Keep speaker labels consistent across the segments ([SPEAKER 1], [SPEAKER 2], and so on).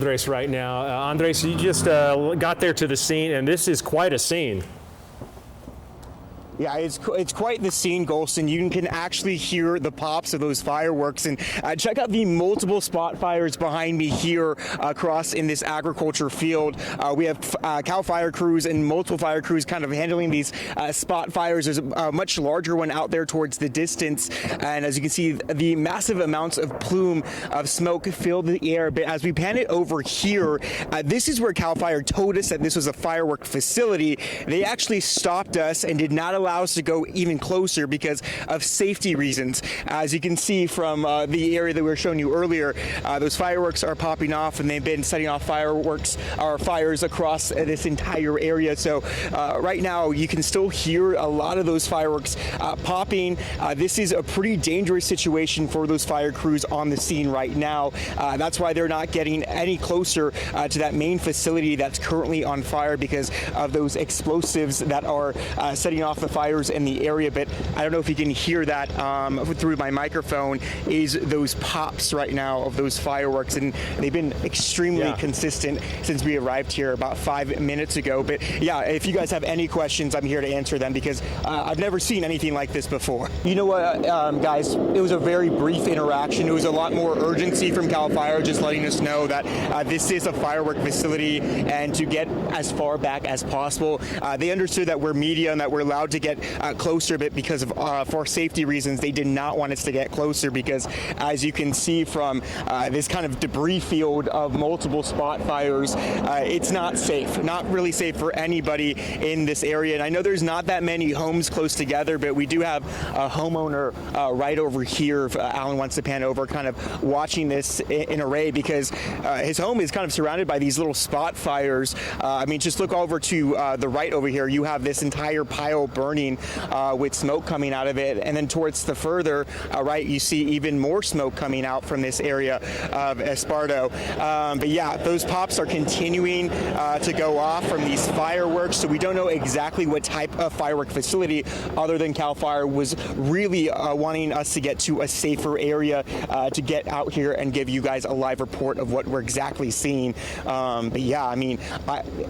[SPEAKER 1] Andres right now. Andres, you just got there to the scene, and this is quite a scene.
[SPEAKER 2] Yeah, it's quite the scene, Golston. You can actually hear the pops of those fireworks, and check out the multiple spot fires behind me here across in this agriculture field. We have CAL fire crews and multiple fire crews kind of handling these spot fires. There's a much larger one out there towards the distance, and as you can see, the massive amounts of plume of smoke fill the air. But as we pan it over here, this is where CAL FIRE told us that this was a firework facility. They actually stopped us and did not allow us to go even closer because of safety reasons. As you can see from the area that we were showing you earlier, those fireworks are popping off, and they've been setting off fireworks or fires across this entire area. So right now you can still hear a lot of those fireworks popping. This is a pretty dangerous situation for those fire crews on the scene right now. That's why they're not getting any closer to that main facility that's currently on fire because of those explosives that are setting off the fires in the area. But I don't know if you can hear that through my microphone, is those pops right now of those fireworks, and they've been extremely consistent since we arrived here about 5 minutes ago. But yeah, if you guys have any questions, I'm here to answer them because I've never seen anything like this before. You know what, guys, it was a very brief interaction. It was a lot more urgency from CAL FIRE just letting us know that this is a firework facility and to get as far back as possible. They understood that we're media and that we're allowed to get closer, but because of for safety reasons, they did not want us to get closer because, as you can see from this kind of debris field of multiple spot fires, it's not safe, not really safe for anybody in this area. And I know there's not that many homes close together, but we do have a homeowner right over here. If Alan wants to pan over, kind of watching this in array because his home is kind of surrounded by these little spot fires. I mean, just look over to the right over here. You have this entire pile burning with smoke coming out of it, and then towards the further right, you see even more smoke coming out from this area of Esparto. But yeah, those pops are continuing to go off from these fireworks, so we don't know exactly what type of firework facility, other than CAL FIRE was really wanting us to get to a safer area to get out here and give you guys a live report of what we're exactly seeing. But yeah, I mean,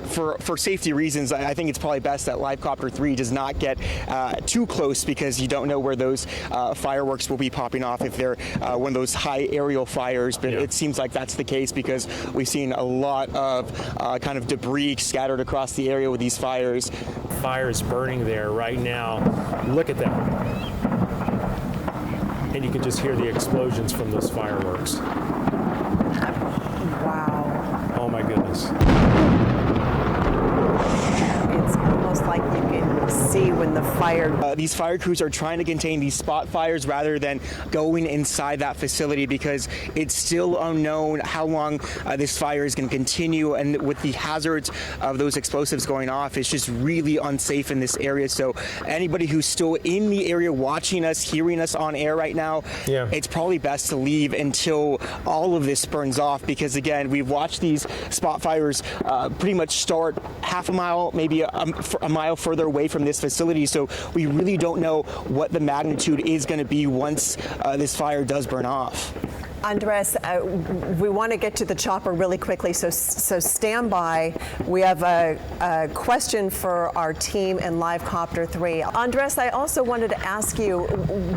[SPEAKER 2] for safety reasons, I think it's probably best that Live Copter 3 does not get too close because you don't know where those fireworks will be popping off if they're one of those high aerial fires. But it seems like that's the case because we've seen a lot of kind of debris scattered across the area with these fires.
[SPEAKER 1] Fires burning there right now. Look at that. And you can just hear the explosions from those fireworks.
[SPEAKER 3] Wow.
[SPEAKER 1] Oh my goodness.
[SPEAKER 3] It's almost like you can see when the fire...
[SPEAKER 2] These fire crews are trying to contain these spot fires rather than going inside that facility because it's still unknown how long this fire is going to continue, and with the hazards of those explosives going off, it's just really unsafe in this area. So anybody who's still in the area watching us, hearing us on air right now, it's probably best to leave until all of this burns off because, again, we've watched these spot fires pretty much start half a mile, maybe a mile further away from this facility, so we really don't know what the magnitude is going to be once this fire does burn off.
[SPEAKER 3] Andres, we want to get to the chopper really quickly, so stand by. We have a question for our team in Live Copter 3. Andres, I also wanted to ask you,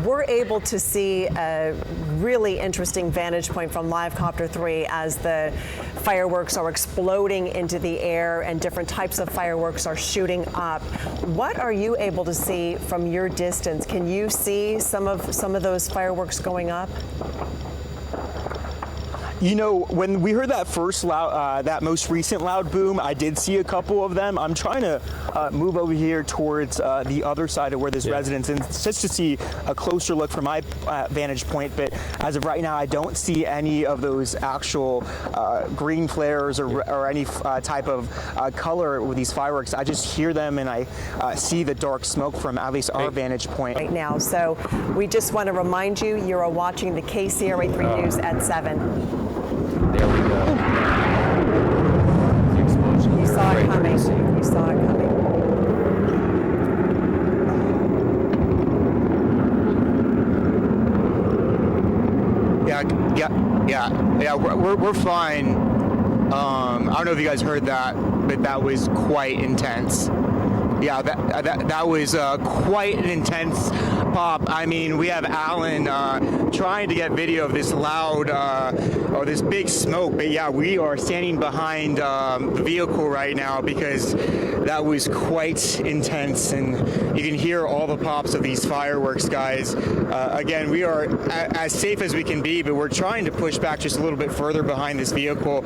[SPEAKER 3] we're able to see a really interesting vantage point from Live Copter 3 as the fireworks are exploding into the air and different types of fireworks are shooting up. What are you able to see from your distance? Can you see some of those fireworks going up?
[SPEAKER 2] You know, when we heard that first loud, that most recent loud boom, I did see a couple of them. I'm trying to move over here towards the other side of where this residence is, just to see a closer look from my vantage point. But as of right now, I don't see any of those actual green flares or any type of color with these fireworks. I just hear them and I see the dark smoke from at least our vantage point
[SPEAKER 3] right now. So we just want to remind you, you're watching the KCRA3 News at 7.
[SPEAKER 1] There we go. The explosion.
[SPEAKER 3] You saw it coming. You saw it coming.
[SPEAKER 2] Yeah. We're fine. I don't know if you guys heard that, but that was quite intense. Yeah, that was quite an intense pop. I mean, we have Alan trying to get video of this loud or this big smoke, but yeah, we are standing behind the vehicle right now because that was quite intense, and you can hear all the pops of these fireworks, guys. Again, we are as safe as we can be, but we're trying to push back just a little bit further behind this vehicle.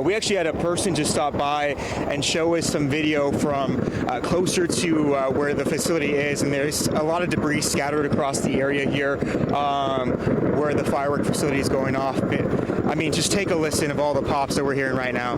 [SPEAKER 2] We actually had a person just stop by and show us some video from closer to where the facility is, and there's a lot of debris scattered across the area here where the firework facility is going off. But, I mean, just take a listen of all the pops that we're hearing right now.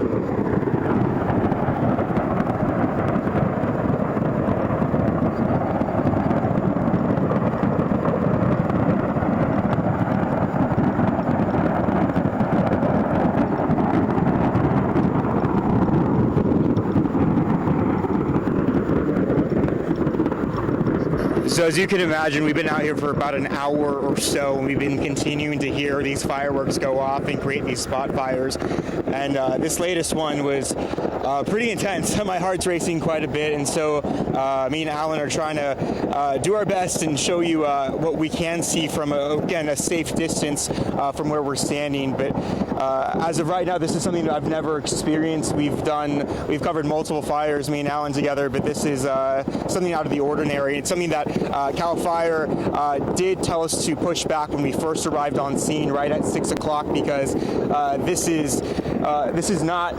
[SPEAKER 2] So as you can imagine, we've been out here for about an hour or so, and we've been continuing to hear these fireworks go off and create these spot fires. And this latest one was pretty intense. My heart's racing quite a bit, and so me and Alan are trying to do our best and show you what we can see from, again, a safe distance from where we're standing. But as of right now, this is something that I've never experienced. We've covered multiple fires, me and Alan together, but this is something out of the ordinary. It's something that Cal Fire did tell us to push back when we first arrived on scene right at 6 o'clock, because this is not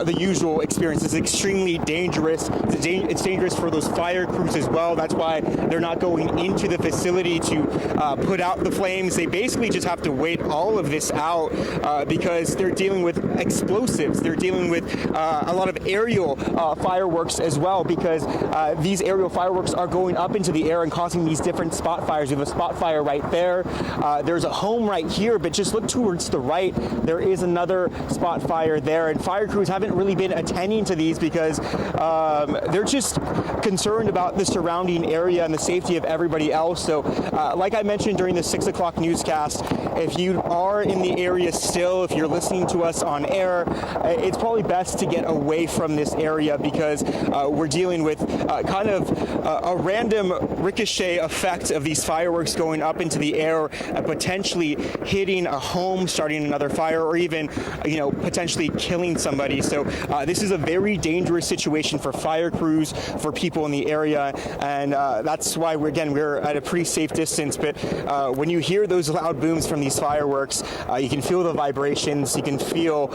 [SPEAKER 2] the usual experience. It's extremely dangerous. It's dangerous for those fire crews as well. That's why they're not going into the facility to put out the flames. They basically just have to wait all of this out because they're dealing with explosives. They're dealing with a lot of aerial fireworks as well, because these aerial fireworks are going up into the air and causing these different spot fires. We have a spot fire right there. There's a home right here, but just look towards the right. There is another spot fire there, and fire crews haven't really been attending to these because they're just concerned about the surrounding area and the safety of everybody else. So like I mentioned during the 6 o'clock newscast, if you are in the area still, if you're listening to us on air, it's probably best to get away from this area, because we're dealing with kind of a random ricochet effect of these fireworks going up into the air and potentially hitting a home, starting another fire, or even, potentially killing somebody. So this is a very dangerous situation for fire crews, for people in the area, and that's why we're at a pretty safe distance. But when you hear those loud booms from these fireworks, you can feel the vibrations, you can feel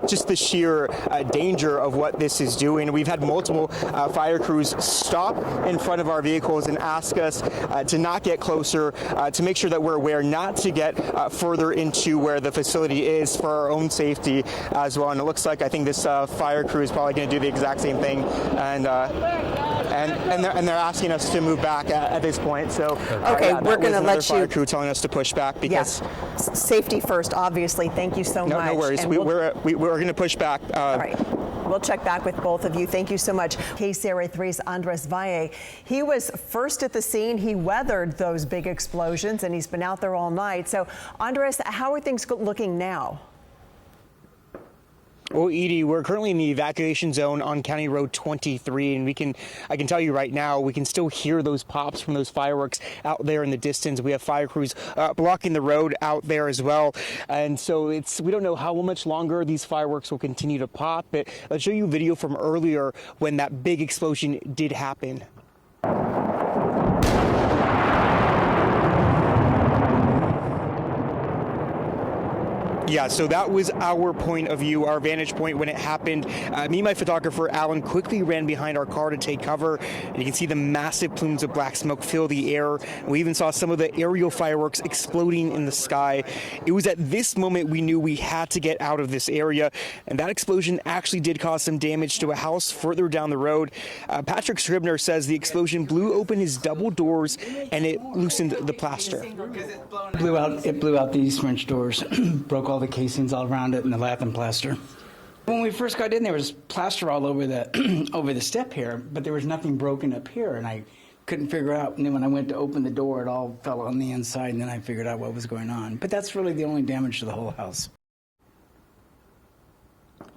[SPEAKER 2] just the sheer danger of what this is doing. We've had multiple fire crews stop in front of our vehicles and ask us to not get closer, to make sure that we're aware not to get further into where the facility is for our own safety as well. And it looks like, I think this fire crew is probably going to do the exact same thing, and they're asking us to move back at this point. So
[SPEAKER 3] okay, we're going to let you.
[SPEAKER 2] Fire crew telling us to push back because
[SPEAKER 3] safety first, obviously. Thank you so much.
[SPEAKER 2] No worries. We're going to push back.
[SPEAKER 3] All right. We'll check back with both of you. Thank you so much. KCRA3's Andres Valle. He was first at the scene. He weathered those big explosions, and he's been out there all night. So, Andres, how are things looking now?
[SPEAKER 2] Well, Edie, we're currently in the evacuation zone on County Road 23, and I can tell you right now, we can still hear those pops from those fireworks out there in the distance. We have fire crews blocking the road out there as well, and so we don't know how much longer these fireworks will continue to pop, but let's show you a video from earlier when that big explosion did happen. Yeah, so that was our point of view, our vantage point when it happened. Me and my photographer, Alan, quickly ran behind our car to take cover. And you can see the massive plumes of black smoke fill the air. We even saw some of the aerial fireworks exploding in the sky. It was at this moment we knew we had to get out of this area. And that explosion actually did cause some damage to a house further down the road. Patrick Scribner says the explosion blew open his double doors and it loosened the plaster.
[SPEAKER 4] It blew out the East French doors, broke all the casings all around it and the lath plaster. When we first got in, there was plaster all over the over the step here, but there was nothing broken up here, and I couldn't figure out. And then when I went to open the door, it all fell on the inside, and then I figured out what was going on. But that's really the only damage to the whole house.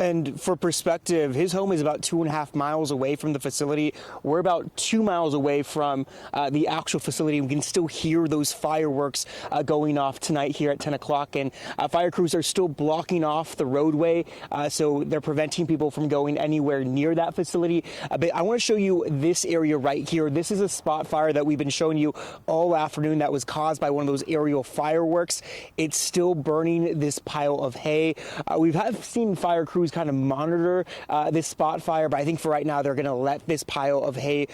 [SPEAKER 2] And for perspective, his home is about 2.5 miles away from the facility. We're about 2 miles away from the actual facility. We can still hear those fireworks going off tonight here at 10 o'clock. And fire crews are still blocking off the roadway, so they're preventing people from going anywhere near that facility. But I want to show you this area right here. This is a spot fire that we've been showing you all afternoon that was caused by one of those aerial fireworks. It's still burning this pile of hay. We have seen fire crews kind of monitor this spot fire, but I think for right now they're going to let this pile of hay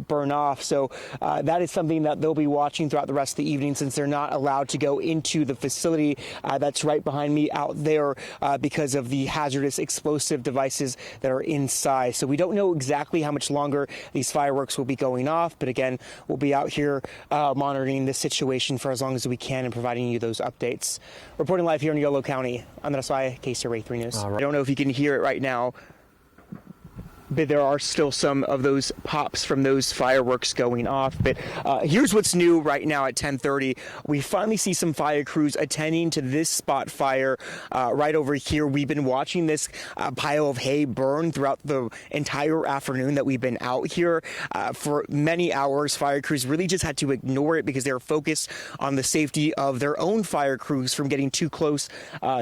[SPEAKER 2] burn off. So that is something that they'll be watching throughout the rest of the evening, since they're not allowed to go into the facility that's right behind me out there because of the hazardous explosive devices that are inside. So we don't know exactly how much longer these fireworks will be going off, but again, we'll be out here monitoring this situation for as long as we can and providing you those updates. Reporting live here in Yolo County, Andres Valle, KCRA 3 News. I don't know if you can hear it right now, but there are still some of those pops from those fireworks going off. But here's what's new right now at 10:30. We finally see some fire crews attending to this spot fire right over here. We've been watching this pile of hay burn throughout the entire afternoon that we've been out here for many hours. Fire crews really just had to ignore it because they were focused on the safety of their own fire crews from getting too close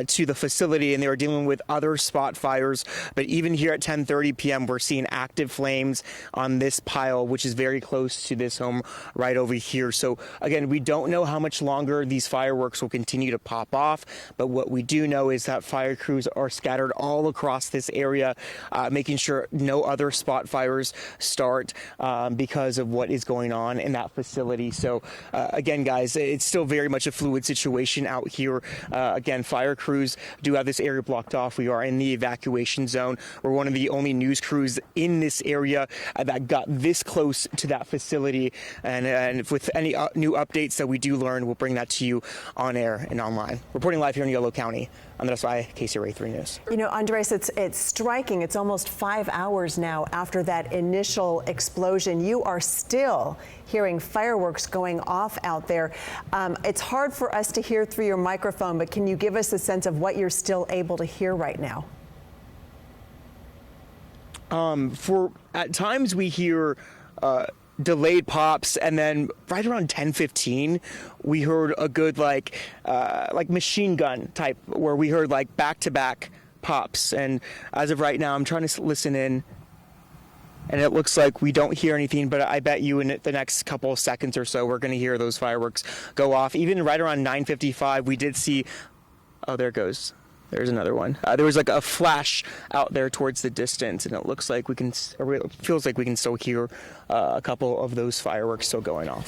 [SPEAKER 2] to the facility, and they were dealing with other spot fires. But even here at 10:30 p.m., we're seeing active flames on this pile, which is very close to this home right over here. So again, we don't know how much longer these fireworks will continue to pop off, but what we do know is that fire crews are scattered all across this area, making sure no other spot fires start because of what is going on in that facility. So again, guys, it's still very much a fluid situation out here. Again, fire crews do have this area blocked off. We are in the evacuation zone. We're one of the only news crews in this area that got this close to that facility, and with any new updates that we do learn, we'll bring that to you on air and online. Reporting live here in Yolo County, Andres Valle, KCRA 3 News.
[SPEAKER 3] You know, Andres, it's striking. It's almost 5 hours now after that initial explosion. You are still hearing fireworks going off out there. It's hard for us to hear through your microphone, but can you give us a sense of what you're still able to hear right now?
[SPEAKER 2] At times we hear delayed pops, and then right around 10:15 we heard a good like machine gun type, where we heard like back-to-back pops. And as of right now, I'm trying to listen in, and it looks like we don't hear anything, but I bet you in the next couple of seconds or so we're going to hear those fireworks go off. Even right around 9:55 we did see, oh, there it goes. There's another one. There was like a flash out there towards the distance, and it looks like we can, or it feels like we can still hear a couple of those fireworks still going off.